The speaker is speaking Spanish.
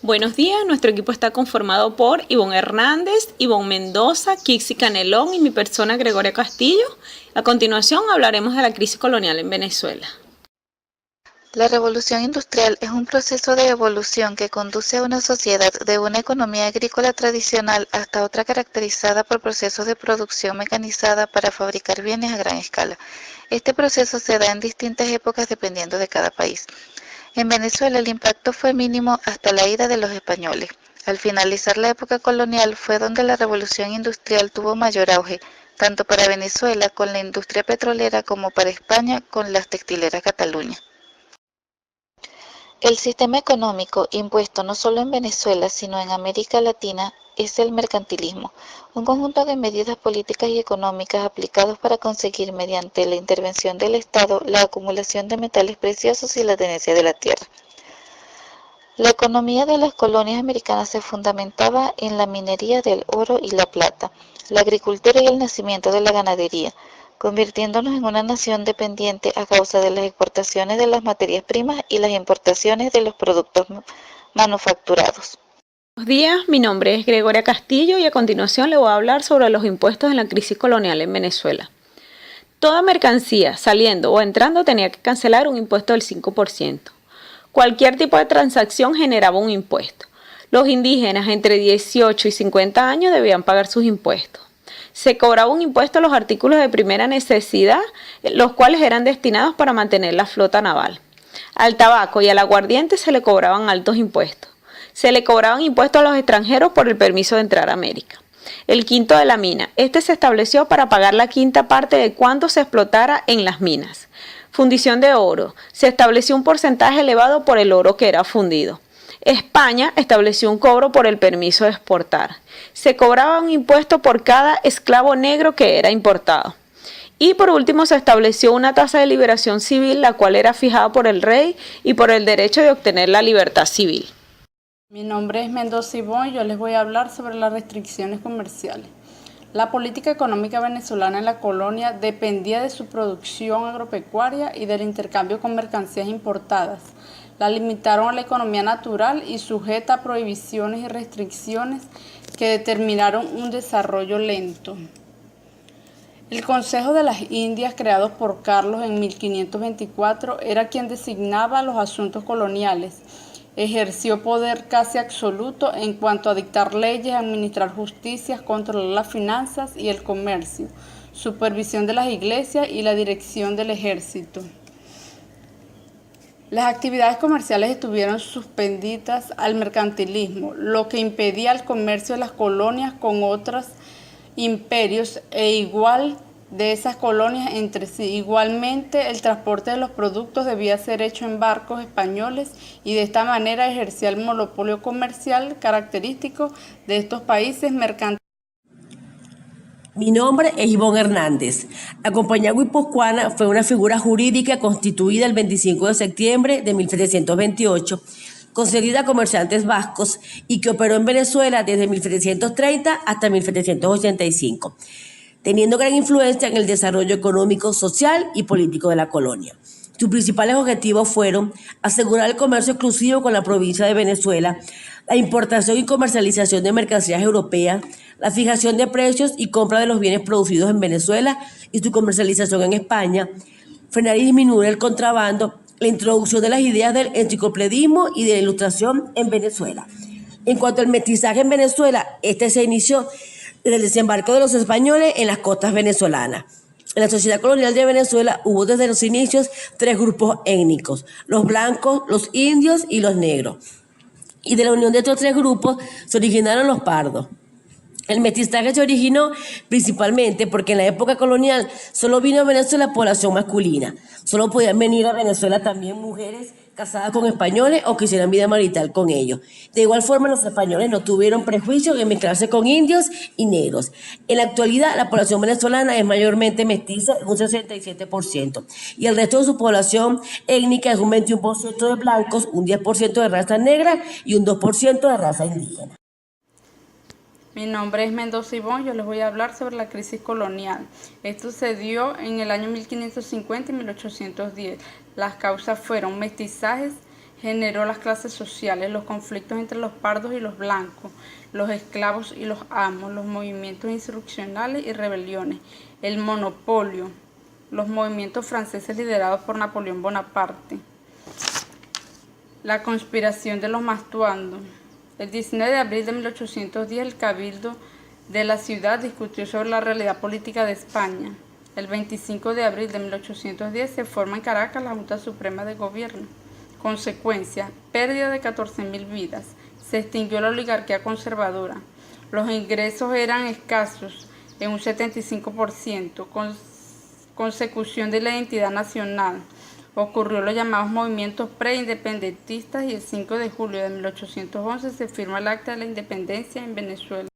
Buenos días, nuestro equipo está conformado por Ivonne Hernández, Ivonne Mendoza, Kixi Canelón y mi persona Gregoria Castillo. A continuación hablaremos de la crisis colonial en Venezuela. La revolución industrial es un proceso de evolución que conduce a una sociedad de una economía agrícola tradicional hasta otra caracterizada por procesos de producción mecanizada para fabricar bienes a gran escala. Este proceso se da en distintas épocas dependiendo de cada país. En Venezuela el impacto fue mínimo hasta la ida de los españoles. Al finalizar la época colonial fue donde la revolución industrial tuvo mayor auge, tanto para Venezuela con la industria petrolera como para España con las textileras Cataluña. El sistema económico impuesto no solo en Venezuela, sino en América Latina, es el mercantilismo, un conjunto de medidas políticas y económicas aplicados para conseguir, mediante la intervención del Estado, la acumulación de metales preciosos y la tenencia de la tierra. La economía de las colonias americanas se fundamentaba en la minería del oro y la plata, la agricultura y el nacimiento de la ganadería, convirtiéndonos en una nación dependiente a causa de las exportaciones de las materias primas y las importaciones de los productos manufacturados. Buenos días, mi nombre es Gregoria Castillo y a continuación le voy a hablar sobre los impuestos en la crisis colonial en Venezuela. Toda mercancía saliendo o entrando tenía que cancelar un impuesto del 5%. Cualquier tipo de transacción generaba un impuesto. Los indígenas entre 18 y 50 años debían pagar sus impuestos. Se cobraba un impuesto a los artículos de primera necesidad, los cuales eran destinados para mantener la flota naval. Al tabaco y al aguardiente se le cobraban altos impuestos. Se le cobraban impuestos a los extranjeros por el permiso de entrar a América. El quinto de la mina. Este se estableció para pagar la quinta parte de cuánto se explotara en las minas. Fundición de oro. Se estableció un porcentaje elevado por el oro que era fundido. España estableció un cobro por el permiso de exportar. Se cobraba un impuesto por cada esclavo negro que era importado. Y por último se estableció una tasa de liberación civil, la cual era fijada por el rey y por el derecho de obtener la libertad civil. Mi nombre es Mendoza Ivonne y yo les voy a hablar sobre las restricciones comerciales. La política económica venezolana en la colonia dependía de su producción agropecuaria y del intercambio con mercancías importadas. La limitaron a la economía natural y sujeta a prohibiciones y restricciones que determinaron un desarrollo lento. El Consejo de las Indias, creado por Carlos en 1524, era quien designaba los asuntos coloniales. Ejerció poder casi absoluto en cuanto a dictar leyes, administrar justicias, controlar las finanzas y el comercio, supervisión de las iglesias y la dirección del ejército. Las actividades comerciales estuvieron suspendidas al mercantilismo, lo que impedía el comercio de las colonias con otros imperios e igual de esas colonias entre sí. Igualmente, el transporte de los productos debía ser hecho en barcos españoles y de esta manera ejercía el monopolio comercial característico de estos países mercantiles. Mi nombre es Ivonne Hernández. La Compañía Guipuzcoana fue una figura jurídica constituida el 25 de septiembre de 1728, concedida a comerciantes vascos y que operó en Venezuela desde 1730 hasta 1785, teniendo gran influencia en el desarrollo económico, social y político de la colonia. Sus principales objetivos fueron asegurar el comercio exclusivo con la provincia de Venezuela, la importación y comercialización de mercancías europeas, la fijación de precios y compra de los bienes producidos en Venezuela y su comercialización en España, frenar y disminuir el contrabando, la introducción de las ideas del enciclopedismo y de la ilustración en Venezuela. En cuanto al mestizaje en Venezuela, este se inició desde el desembarco de los españoles en las costas venezolanas. En la sociedad colonial de Venezuela hubo desde los inicios tres grupos étnicos: los blancos, los indios y los negros. Y de la unión de estos tres grupos se originaron los pardos. El mestizaje se originó principalmente porque en la época colonial solo vino a Venezuela población masculina. Solo podían venir a Venezuela también mujeres casadas con españoles o que hicieran vida marital con ellos. De igual forma, los españoles no tuvieron prejuicios en mezclarse con indios y negros. En la actualidad, la población venezolana es mayormente mestiza, un 67%, y el resto de su población étnica es un 21% de blancos, un 10% de raza negra y un 2% de raza indígena. Mi nombre es Mendoza Ivonne, yo les voy a hablar sobre la crisis colonial. Esto se dio en el año 1550 y 1810. Las causas fueron mestizajes generó las clases sociales, los conflictos entre los pardos y los blancos, los esclavos y los amos, los movimientos insurreccionales y rebeliones, el monopolio, los movimientos franceses liderados por Napoleón Bonaparte, la conspiración de los Mastuando. El 19 de abril de 1810 el Cabildo de la ciudad discutió sobre la realidad política de España. El 25 de abril de 1810 se forma en Caracas la Junta Suprema de Gobierno. Consecuencia, pérdida de 14.000 vidas. Se extinguió la oligarquía conservadora. Los ingresos eran escasos en un 75%. Consecución de la identidad nacional. Ocurrió los llamados movimientos preindependentistas y el 5 de julio de 1811 se firma el Acta de la Independencia en Venezuela.